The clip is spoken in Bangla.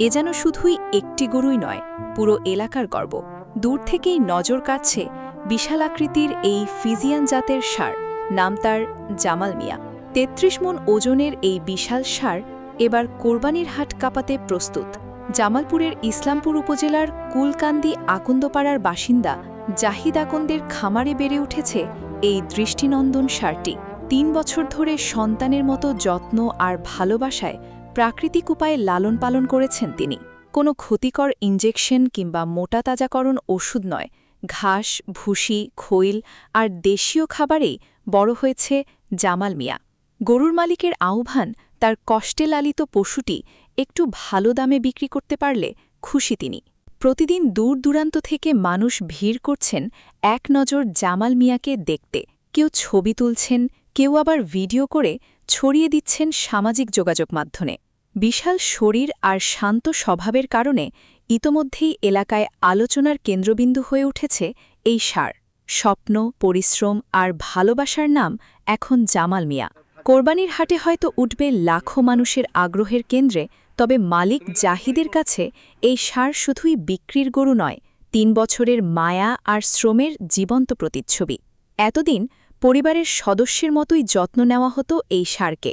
এ যেন শুধুই একটি গরুই নয়, পুরো এলাকার গর্ব। দূর থেকেই নজর কাটছে বিশালাকৃতির এই ফিজিয়ান জাতের ষাঁড়। নাম তার জামাল মিয়া। ৩৩ মণ ওজনের এই বিশাল ষাঁড় এবার কোরবানির হাট কাঁপাতে প্রস্তুত। জামালপুরের ইসলামপুর উপজেলার কুলকান্দি আকন্দপাড়ার বাসিন্দা জাহিদ আকন্দের খামারে বেড়ে উঠেছে এই দৃষ্টিনন্দন ষাঁড়টি। ৩ বছর ধরে সন্তানের মতো যত্ন আর ভালোবাসায় প্রাকৃতিক উপায়ে লালন পালন করেছেন তিনি। কোনো ক্ষতিকর ইনজেকশন কিংবা মোটা তাজাকরণ ওষুধ নয়, ঘাস, ভুসি, খৈল আর দেশীয় খাবারেই বড় হয়েছে জামাল মিয়া। গরুর মালিকের আহ্বান, তার কষ্টে লালিত পশুটি একটু ভালো দামে বিক্রি করতে পারলে খুশি তিনি। প্রতিদিন দূর দূরান্ত থেকে মানুষ ভিড় করছেন এক নজর জামাল মিয়াকে দেখতে। কেউ ছবি তুলছেন, কেউ আবার ভিডিও করে ছড়িয়ে দিচ্ছেন সামাজিক যোগাযোগ মাধ্যমে। বিশাল শরীর আর শান্ত স্বভাবের কারণে ইতোমধ্যেই এলাকায় আলোচনার কেন্দ্রবিন্দু হয়ে উঠেছে এই ষাঁড়। স্বপ্ন, পরিশ্রম আর ভালোবাসার নাম এখন জামাল মিয়া। কোরবানির হাটে হয়তো উঠবে লাখো মানুষের আগ্রহের কেন্দ্রে, তবে মালিক জাহিদের কাছে এই ষাঁড় শুধুই বিক্রির গরু নয়, ৩ বছরের মায়া আর শ্রমের জীবন্ত প্রতিচ্ছবি। এতদিন পরিবারের সদস্যের মতোই যত্ন নেওয়া হতো এই ষাঁড়কে।